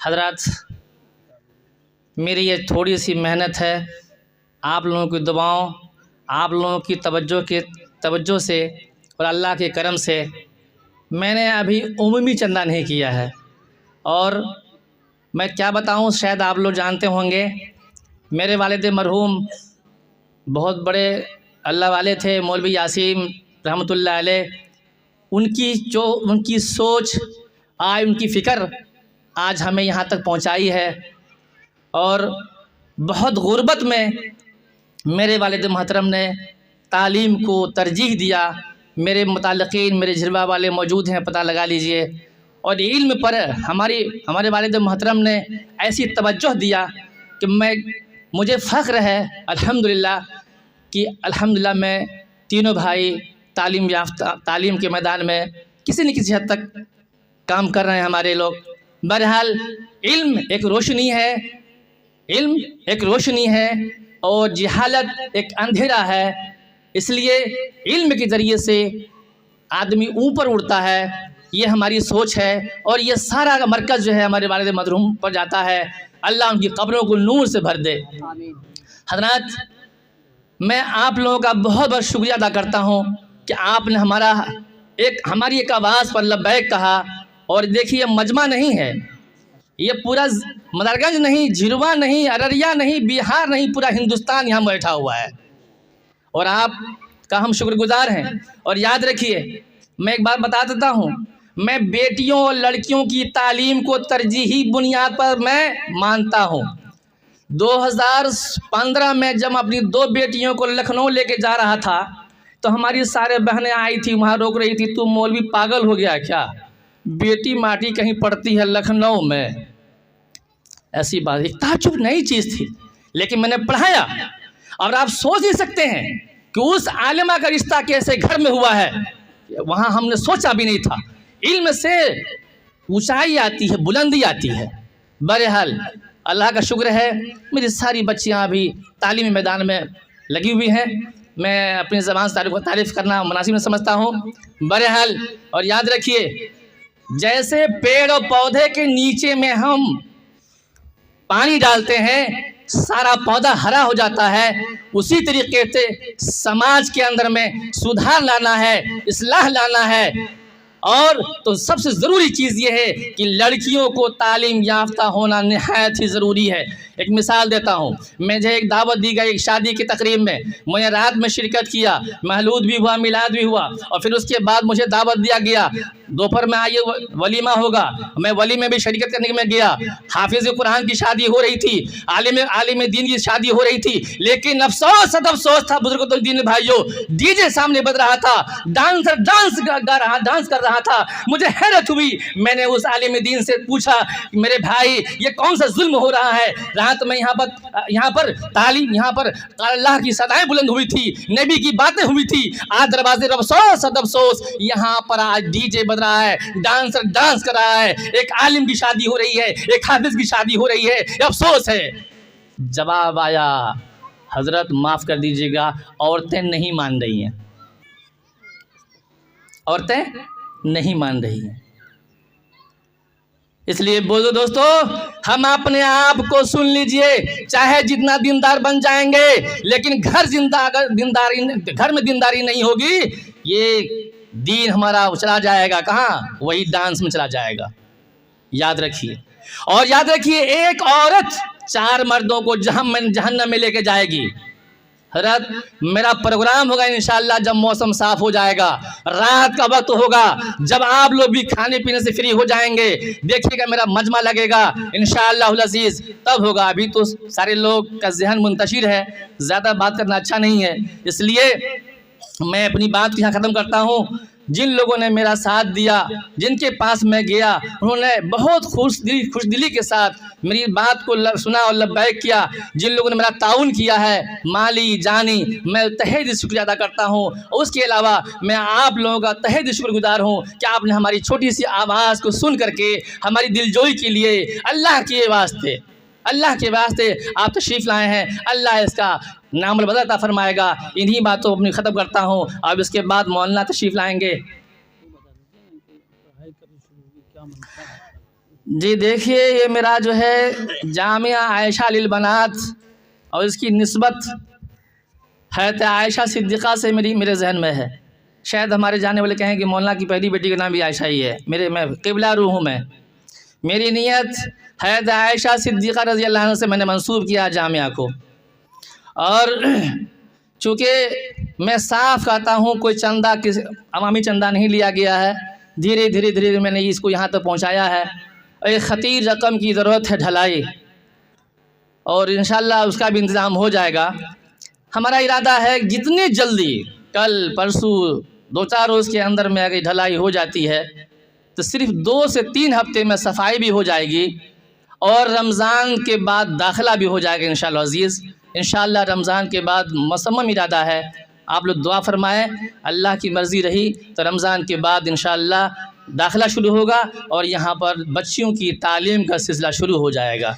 حضرات، میری یہ تھوڑی سی محنت ہے، آپ لوگوں کی دعاؤں، آپ لوگوں کی توجہ سے اور اللہ کے کرم سے میں نے ابھی عمومی چندہ نہیں کیا ہے۔ اور میں کیا بتاؤں، شاید آپ لوگ جانتے ہوں گے، میرے والد مرحوم بہت بڑے اللہ والے تھے، مولوی یاسین رحمۃ اللہ علیہ۔ ان کی سوچ، ان کی فکر آج ہمیں یہاں تک پہنچائی ہے۔ اور بہت غربت میں میرے والد محترم نے تعلیم کو ترجیح دیا۔ میرے متعلقین، میرے جھروا والے موجود ہیں، پتہ لگا لیجئے۔ اور علم پر ہمارے والد محترم نے ایسی توجہ دیا کہ مجھے فخر ہے الحمدللہ کہ الحمدللہ میں تینوں بھائی تعلیم کے میدان میں کسی نہ کسی حد تک کام کر رہے ہیں ہمارے لوگ۔ بہرحال علم ایک روشنی ہے، علم ایک روشنی ہے اور جہالت ایک اندھیرا ہے۔ اس لیے علم کے ذریعے سے آدمی اوپر اڑتا ہے، یہ ہماری سوچ ہے۔ اور یہ سارا مرکز جو ہے ہمارے والد مرحوم پر جاتا ہے۔ اللہ ان کی قبروں کو نور سے بھر دے۔ حضرات، میں آپ لوگوں کا بہت بہت شکریہ ادا کرتا ہوں کہ آپ نے ہماری ایک آواز پر لبیک کہا۔ اور دیکھیے، مجمع نہیں ہے یہ، پورا مدرگنج نہیں، جھروا نہیں، ارریہ نہیں، بہار نہیں، پورا ہندوستان یہاں بیٹھا ہوا ہے اور آپ کا ہم شکر گزار ہیں۔ اور یاد رکھیے، میں ایک بات بتا دیتا ہوں، میں بیٹیوں اور لڑکیوں کی تعلیم کو ترجیحی بنیاد پر میں مانتا ہوں۔ 2015 میں جب اپنی 2 بیٹیوں کو لکھنؤ لے کے جا رہا تھا تو ہماری سارے بہنیں آئی تھی، وہاں روک رہی تھی، تو مولوی پاگل ہو گیا کیا؟ بیٹی ماٹی کہیں پڑتی ہے لکھنؤ میں؟ ایسی بات، ایک تعجب نئی چیز تھی، لیکن میں نے پڑھایا۔ اور آپ سوچ ہی سکتے ہیں کہ اس عالمہ کا رشتہ کیسے گھر میں ہوا ہے، وہاں ہم نے سوچا بھی نہیں تھا۔ علم سے اونچائی آتی ہے، بلندی آتی ہے۔ بہرحال اللہ کا شکر ہے، میری ساری بچیاں ابھی تعلیمی میدان میں لگی ہوئی ہیں۔ میں اپنی زبان سے تعریف کرنا مناسب نہیں سمجھتا ہوں۔ بہرحال، اور یاد رکھیے، جیسے پیڑ اور پودے کے نیچے میں ہم پانی ڈالتے ہیں سارا پودا ہرا ہو جاتا ہے، اسی طریقے سے سماج کے اندر میں سدھار لانا ہے، اصلاح لانا ہے۔ اور تو سب سے ضروری چیز یہ ہے کہ لڑکیوں کو تعلیم یافتہ ہونا نہایت ہی ضروری ہے۔ ایک مثال دیتا ہوں، مجھے ایک دعوت دی گئی ایک شادی کی تقریب میں، میں رات میں شرکت کیا، مولود بھی ہوا، میلاد بھی ہوا، اور پھر اس کے بعد مجھے دعوت دیا گیا دوپہر میں آئیے ولیمہ ہوگا۔ میں ولیمے میں شرکت کرنے میں گیا۔ حافظ قرآن کی شادی ہو رہی تھی، عالم دین کی شادی ہو رہی تھی، لیکن افسوس تھا بزرگوں دین بھائیوں، ڈی جے سامنے بج رہا تھا، ڈانسر ڈانس کر رہا تھا۔ مجھے حیرت ہوئی، میں نے اس عالم دین سے پوچھا، میرے بھائی یہ کون سا ظلم ہو رہا ہے؟ رات میں یہاں پر تعلیم، یہاں پر اللہ کی صدائیں بلند ہوئی تھی، نبی کی باتیں ہوئی تھی، آج دروازے پر افسوس یہاں پر آج ڈی جے بج رہا ہے، ڈانسر ڈانس کر رہا ہے، ایک عالم کی شادی ہو رہی ہے، ایک حافظ کی شادی ہو رہی ہے، افسوس ہے۔ جواب آیا، حضرت معاف کر دیجیے گا، عورتیں نہیں مان رہی ہیں، عورتیں نہیں مان رہی ہیں۔ اس لیے بولو دوستو، ہم اپنے آپ کو سن لیجئے، چاہے جتنا دیندار بن جائیں گے، لیکن گھر میں دینداری نہیں ہوگی، یہ دین ہمارا چلا جائے گا کہاں؟ وہی ڈانس میں چلا جائے گا۔ یاد رکھیے، اور یاد رکھیے، ایک عورت 4 مردوں کو جہنم میں لے کے جائے گی۔ حضرت، میرا پروگرام ہوگا انشاءاللہ جب موسم صاف ہو جائے گا، رات کا وقت ہوگا، جب آپ لوگ بھی کھانے پینے سے فری ہو جائیں گے، دیکھیے گا میرا مجمع لگے گا انشاءاللہ العزیز، تب ہوگا۔ ابھی تو سارے لوگ کا ذہن منتشر ہے، زیادہ بات کرنا اچھا نہیں ہے، اس لیے میں اپنی بات کو یہاں ختم کرتا ہوں۔ جن لوگوں نے میرا ساتھ دیا، جن کے پاس میں گیا، انہوں نے بہت خوش دلی کے ساتھ میری بات کو سنا اور لبیک کیا۔ جن لوگوں نے میرا تعاون کیا ہے، مالی جانی، میں تہہ دل شکریہ ادا کرتا ہوں۔ اس کے علاوہ میں آپ لوگوں کا تہہ دل شکر گزار ہوں کہ آپ نے ہماری چھوٹی سی آواز کو سن کر کے ہماری دلجوئی کے لیے اللہ کے واسطے آپ تشریف لائے ہیں۔ اللہ اس کا نام البدل عطا فرمائے گا۔ انہی باتوں اپنی ختم کرتا ہوں، اب اس کے بعد مولانا تشریف لائیں گے۔ جی دیکھیے، یہ میرا جو ہے جامعہ عائشہ للبنات اور اس کی نسبت حضرت عائشہ صدیقہ سے میرے ذہن میں ہے۔ شاید ہمارے جانے والے کہیں کہ مولانا کی پہلی بیٹی کا نام بھی عائشہ ہی ہے۔ میں قبلہ روح ہوں، میری نیت حضرت عائشہ صدیقہ رضی اللہ عنہ سے میں نے منسوب کیا جامعہ کو، اور چونکہ میں صاف کہتا ہوں کوئی چندہ عوامی چندہ نہیں لیا گیا ہے، دھیرے میں نے اس کو یہاں تک پہنچایا ہے۔ ایک خطیر رقم کی ضرورت ہے ڈھلائی، اور انشاءاللہ اس کا بھی انتظام ہو جائے گا۔ ہمارا ارادہ ہے جتنی جلدی، کل پرسوں 2-4 روز کے اندر میں اگر ڈھلائی ہو جاتی ہے تو صرف 2 سے 3 ہفتے میں صفائی بھی ہو جائے گی، اور رمضان کے بعد داخلہ بھی ہو جائے گا انشاءاللہ عزیز۔ انشاءاللہ رمضان کے بعد مصمم ارادہ ہے، آپ لوگ دعا فرمائیں، اللہ کی مرضی رہی تو رمضان کے بعد انشاءاللہ داخلہ شروع ہوگا، اور یہاں پر بچیوں کی تعلیم کا سلسلہ شروع ہو جائے گا۔